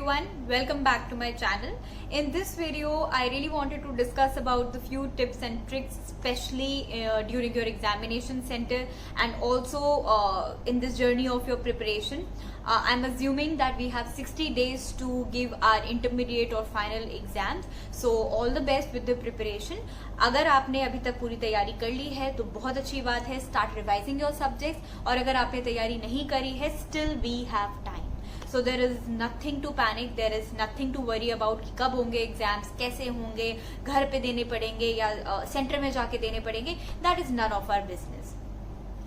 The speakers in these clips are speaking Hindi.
everyone, welcome back to my channel. In this video I really wanted to discuss about the few tips and tricks, especially during your examination center and also in this journey of your preparation. I'm assuming that we have 60 days to give our intermediate or final exams, so all the best with the preparation. अगर आपने अभी तक पूरी तैयारी कर ली है तो बहुत अच्छी बात है, start revising your subjects. और अगर आपने तैयारी नहीं करी है, still we have time. So there is nothing to panic, there is nothing to worry about कि कब होंगे एग्जाम्स, कैसे होंगे, घर पे देने पड़ेंगे या सेंटर में जाके देने पड़ेंगे. That is none of our business.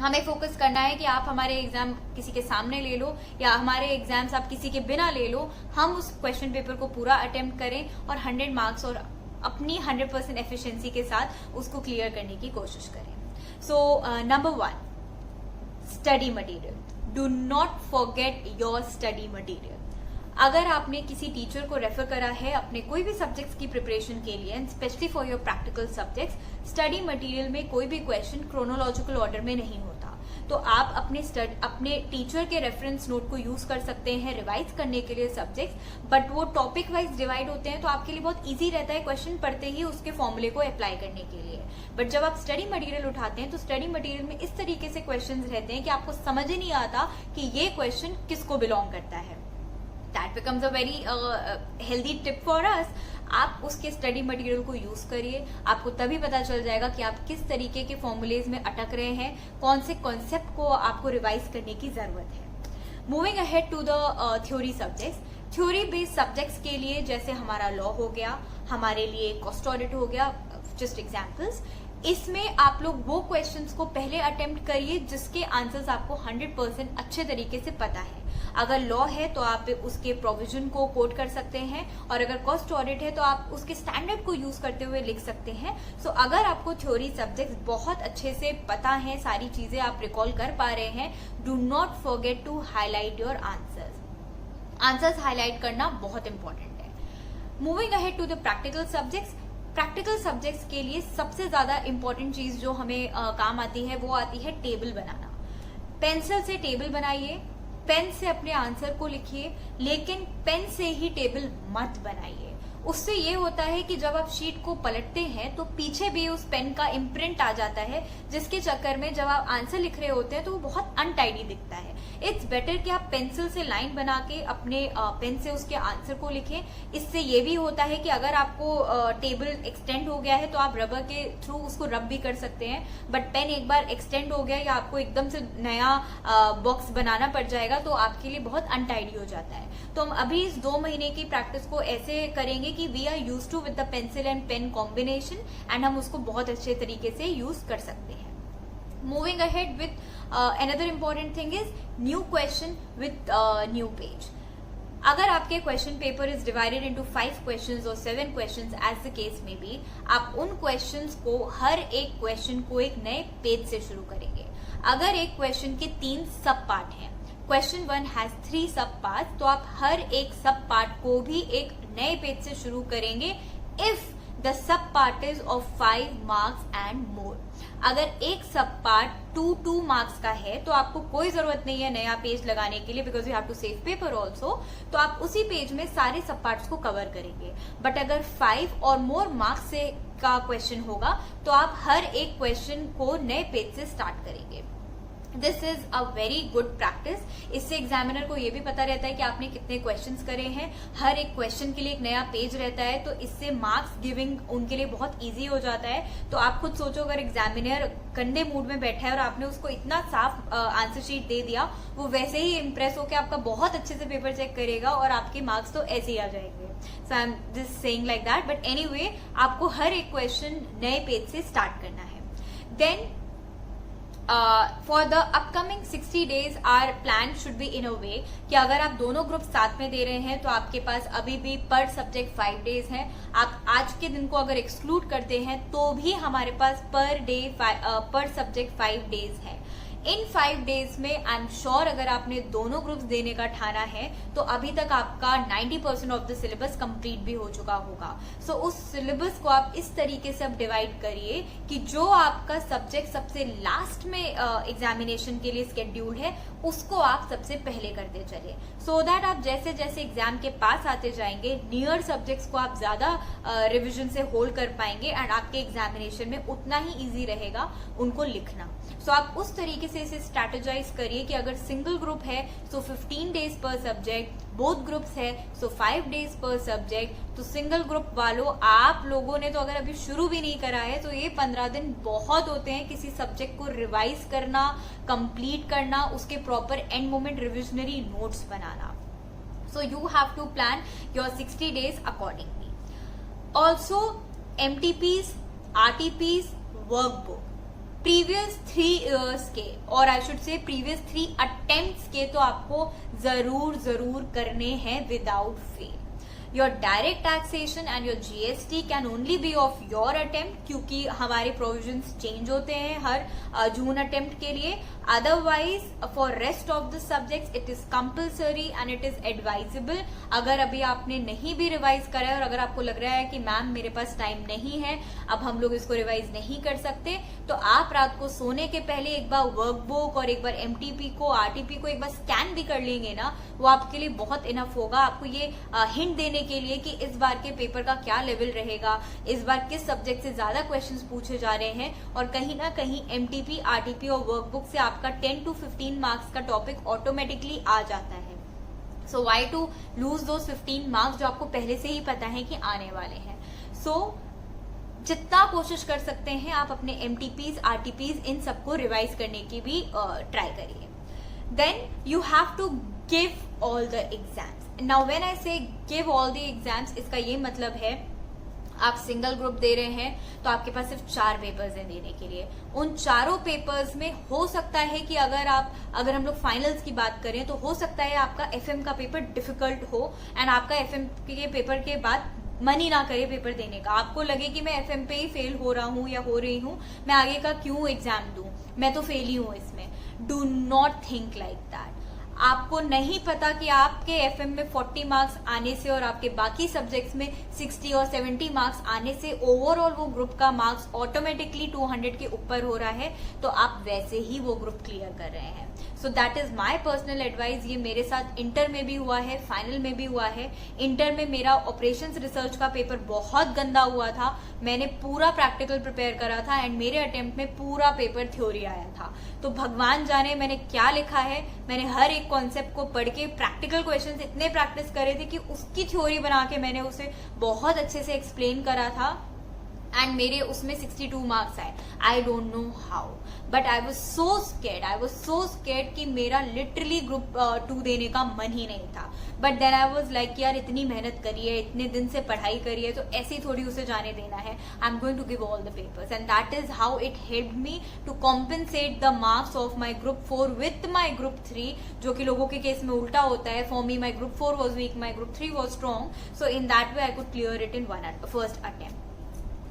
हमें फोकस करना है कि आप हमारे एग्जाम किसी के सामने ले लो या हमारे एग्जाम्स आप किसी के बिना ले लो, हम उस क्वेश्चन पेपर को पूरा अटेम्प्ट करें और 100 मार्क्स और अपनी 100% एफिशिएंसी के साथ उसको क्लियर करने की कोशिश करें. So number 1, study material. Do not forget your study material. अगर आपने किसी टीचर को रेफर करा है अपने कोई भी सब्जेक्ट्स की प्रिपरेशन के लिए, and specially for your practical subjects, study material में कोई भी क्वेश्चन क्रोनोलॉजिकल ऑर्डर में नहीं होता, तो आप अपने टीचर के रेफरेंस नोट को यूज कर सकते हैं रिवाइज करने के लिए सब्जेक्ट्स. बट वो टॉपिक वाइज डिवाइड होते हैं तो आपके लिए बहुत इजी रहता है क्वेश्चन पढ़ते ही उसके फॉर्मूले को अप्लाई करने के लिए. बट जब आप स्टडी मटेरियल उठाते हैं तो स्टडी मटेरियल में इस तरीके से क्वेश्चंस रहते हैं कि आपको समझ ही नहीं आता कि ये क्वेश्चन किसको बिलोंग करता है. That becomes a very healthy tip for us. आप उसके स्टडी मटेरियल को यूज करिए, आपको तभी पता चल जाएगा कि आप किस तरीके के फॉर्मूलेज में अटक रहे हैं, कौन से कॉन्सेप्ट को आपको रिवाइज करने की जरूरत है. Moving ahead to the theory subjects. Theory based subjects के लिए जैसे हमारा लॉ हो गया, हमारे लिए कॉस्ट ऑडिट हो गया, जस्ट एग्जाम्पल्स, इसमें आप लोग वो क्वेश्चंस को पहले अटेम्प्ट करिए जिसके आंसर्स आपको 100% अच्छे तरीके से पता है. अगर लॉ है तो आप उसके प्रोविजन को कोट कर सकते हैं, और अगर कॉस्ट ऑडिट है तो आप उसके स्टैंडर्ड को यूज करते हुए लिख सकते हैं. सो अगर आपको थ्योरी सब्जेक्ट्स बहुत अच्छे से पता है, सारी चीजें आप रिकॉल कर पा रहे हैं, do not forget to highlight your answers. Answers highlight करना बहुत इंपॉर्टेंट है. Moving ahead to the practical subjects. Practical subjects के लिए सबसे ज्यादा इंपॉर्टेंट चीज जो हमें काम आती है वो आती है टेबल बनाना. पेंसिल से टेबल बनाइए, पेन से अपने आंसर को लिखिए, लेकिन पेन से ही टेबल मत बनाइए. उससे ये होता है कि जब आप शीट को पलटते हैं तो पीछे भी उस पेन का इम्प्रिंट आ जाता है, जिसके चक्कर में जब आप आंसर लिख रहे होते हैं तो वो बहुत अनटाइडी दिखता है. इट्स बेटर कि आप पेंसिल से लाइन बना के अपने पेन से उसके आंसर को लिखें. इससे ये भी होता है कि अगर आपको टेबल एक्सटेंड हो गया है तो आप रबर के थ्रू उसको रब भी कर सकते हैं, बट पेन एक बार एक्सटेंड हो गया या आपको एकदम से नया बॉक्स बनाना पड़ जाएगा तो आपके लिए बहुत अनटाइडी हो जाता है. तो हम अभी इस 2 महीने की प्रैक्टिस को ऐसे करेंगे कि we are use to with the pencil and pen combination, and हम उसको बहुत अच्छे तरीके से यूज कर सकते हैं. Moving ahead with another important thing is new question with new page. अगर आपके question paper is divided into 5 questions और 7 क्वेश्चंस एज द केस में बी, आप उन क्वेश्चंस को हर एक क्वेश्चन को एक नए पेज से शुरू करेंगे. अगर एक क्वेश्चन के 3 सब पार्ट हैं, क्वेश्चन 1 हैज 3 सब पार्ट, तो आप हर एक सब पार्ट को भी एक नए पेज से शुरू करेंगे if the sub part is of 5 marks and more. अगर एक सब पार्ट 2 मार्क्स का है तो आपको कोई जरूरत नहीं है नया पेज लगाने के लिए, because you have to save paper also. तो आप उसी पेज में सारे सब पार्ट्स को कवर करेंगे. बट अगर 5 और मोर मार्क्स से का क्वेश्चन होगा तो आप हर एक क्वेश्चन को नए पेज से स्टार्ट करेंगे. This is a very good practice. इससे एग्जामिनर को ये भी पता रहता है कि आपने कितने क्वेश्चंस करे हैं. हर एक क्वेश्चन के लिए एक नया पेज रहता है, तो इससे मार्क्स गिविंग उनके लिए बहुत इजी हो जाता है. तो आप खुद सोचो, अगर एग्जामिनर कंडे मूड में बैठा है और आपने उसको इतना साफ आंसर शीट दे दिया, वो वैसे ही इंप्रेस होकर आपका बहुत अच्छे से पेपर चेक करेगा और आपके मार्क्स तो ऐसे ही आ जाएंगे. So I am just saying like that. But anyway, आपको हर एक क्वेश्चन नए पेज से स्टार्ट करना है. Then for the upcoming 60 days our plan should be in a way कि अगर आप दोनों ग्रुप साथ में दे रहे हैं तो आपके पास अभी भी पर सब्जेक्ट 5 days हैं. आप आज के दिन को अगर एक्सक्लूड करते हैं तो भी हमारे पास पर डे पर सब्जेक्ट 5 days है. इन 5 डेज में आई एम श्योर अगर आपने दोनों ग्रुप्स देने का ठाना है तो अभी तक आपका 90% ऑफ द सिलेबस कंप्लीट भी हो चुका होगा। सो उस सिलेबस को आप इस तरीके से अब डिवाइड करिए कि जो आपका सब्जेक्ट सबसे लास्ट में एग्जामिनेशन के लिए स्केड्यूल्ड है उसको आप सबसे पहले करते चलिए, सो दैट आप जैसे जैसे एग्जाम के पास आते जाएंगे नियर सब्जेक्ट्स को आप ज्यादा रिविजन से होल्ड कर पाएंगे एंड आपके एग्जामिनेशन में उतना ही इजी रहेगा उनको लिखना। सो आप उस तरीके से इसे स्ट्रैटेजाइज करिए कि अगर सिंगल ग्रुप है तो 15 डेज पर सब्जेक्ट, बोथ ग्रुप्स है सो 5 डेज पर सब्जेक्ट। तो सिंगल ग्रुप वालों आप लोगों ने तो अगर अभी शुरू भी नहीं करा है तो ये 15 दिन बहुत होते हैं किसी सब्जेक्ट को रिवाइज करना, कंप्लीट करना, उसके proper and moment revisionary notes बनाना। So you have to plan your 60 days accordingly. Also MTPs, RTPs, workbook previous 3 years के और I should say previous 3 attempts के तो आपको जरूर करने हैं without fail. Your direct taxation and your GST can only be of your attempt, क्योंकि हमारे प्रोविजंस चेंज होते हैं हर जून अटेम्प्ट के लिए। Otherwise for rest of the subjects it is compulsory and it is advisable. अगर अभी आपने नहीं भी रिवाइज करा है और अगर आपको लग रहा है कि मैम मेरे पास टाइम नहीं है, अब हम लोग इसको रिवाइज नहीं कर सकते, तो आप रात को सोने के पहले एक बार वर्कबुक और एक बार MTP को, RTP को एक बार स्कैन भी कर लेंगे ना, वो आपके लिए बहुत इनफ होगा। आपको ये हिंट देने के लिए कि इस बार के पेपर का क्या लेवल रहेगा, इस बार किस सब्जेक्ट से ज्यादा क्वेश्चंस पूछे जा रहे हैं, और कहीं ना कहीं MTP, RTP और वर्कबुक से आपका 10 to 15 मार्क्स का टॉपिक ऑटोमेटिकली आ जाता है। So why to lose those 15 marks जो आपको पहले से ही पता है कि आने वाले हैं। सो जितना कोशिश कर सकते हैं आप अपने MTPs, RTPs इन सबको रिवाइज करने की भी ट्राई करिए। Then you have to give all the exams. Now when I say give all the exams, इसका ये मतलब है आप सिंगल ग्रुप दे रहे हैं तो आपके पास सिर्फ 4 पेपर्स हैं देने के लिए। उन चारों पेपर्स में हो सकता है कि अगर हम लोग फाइनल्स की बात करें तो हो सकता है आपका FM का पेपर डिफिकल्ट हो एंड आपका FM के पेपर के बाद मन ही ना करे पेपर देने का, आपको लगे कि मैं FM पे ही फेल हो रहा हूँ या हो रही हूँ, मैं आगे का क्यों एग्जाम दूं, मैं तो फेल ही हूँ इसमें। Do not think like that. आपको नहीं पता कि आपके FM में 40 मार्क्स आने से और आपके बाकी सब्जेक्ट्स में 60 और 70 मार्क्स आने से ओवरऑल वो ग्रुप का मार्क्स ऑटोमेटिकली 200 के ऊपर हो रहा है, तो आप वैसे ही वो ग्रुप क्लियर कर रहे हैं। So that is my personal advice. ये मेरे साथ इंटर में भी हुआ है, फाइनल में भी हुआ है। इंटर में मेरा ऑपरेशंस रिसर्च का पेपर बहुत गंदा हुआ था, मैंने पूरा प्रैक्टिकल प्रिपेयर करा था एंड मेरे अटेम्प्ट में पूरा पेपर थ्योरी आया था। तो भगवान जाने मैंने क्या लिखा है, मैंने हर एक कॉन्सेप्ट को पढ़ के प्रैक्टिकल क्वेश्चंस इतने प्रैक्टिस करे थे कि उसकी थ्योरी बना के मैंने उसे बहुत अच्छे से एक्सप्लेन करा था एंड मेरे उसमें 62 मार्क्स आए। I don't know how, but I was so scared कि मेरा लिटरली ग्रुप 2 देने का मन ही नहीं था। But then I was like यार इतनी मेहनत करी है, इतने दिन से पढ़ाई करी है, तो ऐसे ही थोड़ी उसे जाने देना है। I am going to give all the papers and that is how it helped me to compensate the marks of my group 4 with my group 3, जो कि लोगों के केस में उल्टा होता है। For me my group 4 was weak, my group 3 was strong, so in that way I could clear it in first attempt.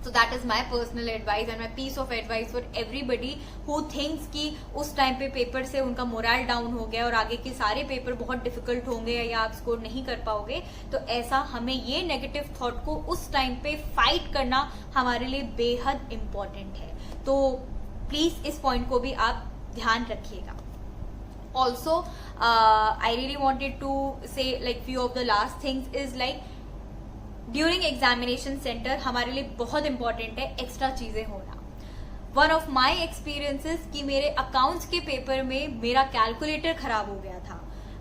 So that is my personal advice and my piece of advice for everybody who thinks कि उस टाइम पे पेपर से उनका मोरल डाउन हो गया और आगे के सारे पेपर बहुत डिफिकल्ट होंगे या आप स्कोर नहीं कर पाओगे, तो ऐसा हमें ये नेगेटिव थॉट को उस टाइम पे फाइट करना हमारे लिए बेहद इम्पोर्टेंट है। तो प्लीज इस पॉइंट को भी आप ध्यान रखिएगा। Also I really wanted to say like few of the last things is like during examination centre हमारे लिए बहुत इंपॉर्टेंट है एक्स्ट्रा चीजें होना। वन ऑफ माई एक्सपीरियंसेस कि मेरे अकाउंट्स के पेपर में मेरा कैलकुलेटर खराब हो गया था।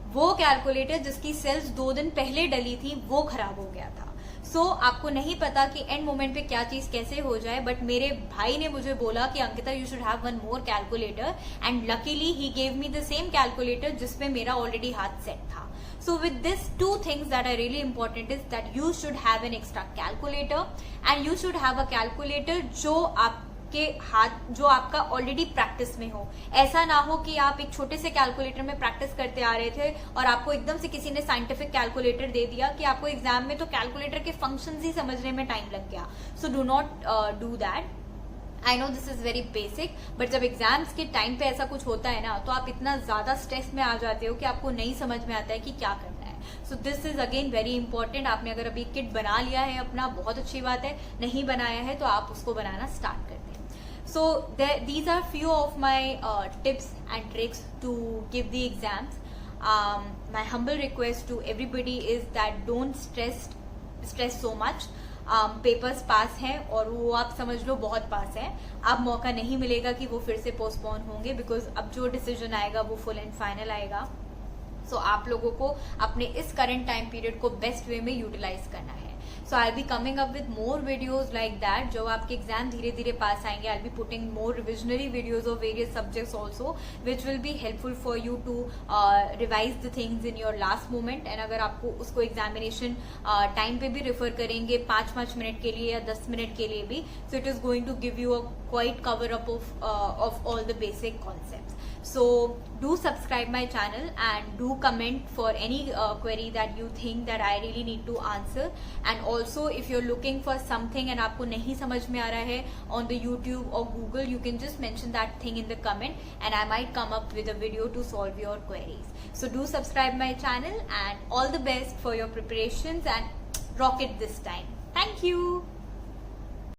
वो कैलकुलेटर जिसकी सेल्स 2 दिन पहले डली थी वो खराब हो गया था। सो आपको नहीं पता कि एंड मोमेंट पे क्या चीज कैसे हो जाए, बट मेरे भाई ने मुझे बोला कि Ankita you should have one more calculator and luckily he gave me the same calculator जिसमें मेरा ऑलरेडी हाथ सेट था। So with this 2 things that are really important is that you should have an extra calculator and you should have a calculator जो आपका ऑलरेडी प्रैक्टिस में हो। ऐसा ना हो कि आप एक छोटे से कैलकुलेटर में प्रैक्टिस करते आ रहे थे और आपको एकदम से किसी ने साइंटिफिक कैलकुलेटर दे दिया कि आपको एग्जाम में तो कैलकुलेटर के फंक्शंस ही समझने में टाइम लग गया। So do not do that. I know this is very basic, but जब एग्जाम्स के टाइम पे ऐसा कुछ होता है ना, तो आप इतना ज्यादा स्ट्रेस में आ जाते हो कि आपको नहीं समझ में आता है कि क्या करना है. So this is again very important. आपने अगर अभी किट बना लिया है अपना, बहुत अच्छी बात है. नहीं बनाया है तो आप उसको बनाना स्टार्ट कर दें. So these are few of my tips and tricks to give the exams. My humble request to everybody is that don't stress so much. Papers पास हैं और वो आप समझ लो बहुत पास है. अब मौका नहीं मिलेगा कि वो फिर से पोस्टपोन होंगे, बिकॉज अब जो डिसीजन आएगा वो फुल एंड फाइनल आएगा. सो आप लोगों को अपने इस करंट टाइम पीरियड को बेस्ट वे में यूटिलाइज करना है. So I'll be coming up with more videos like that. जब आपके एग्जाम धीरे धीरे पास आएंगे, I'll be putting more revisionary videos of various subjects also, which will be helpful for you to revise the things in your last moment. And अगर आपको उसको एग्जामिनेशन टाइम पे भी रेफर करेंगे 5-5 मिनट के लिए या 10 मिनट के लिए भी, so it is going to give you a quite cover up of all the basic concepts. So do subscribe my channel and do comment for any query that you think that I really need to answer. And also if you're looking for something and आपको नहीं समझ में आ रहा है on the YouTube or Google, you can just mention that thing in the comment and I might come up with a video to solve your queries. So do subscribe my channel and all the best for your preparations and rock it this time. Thank you.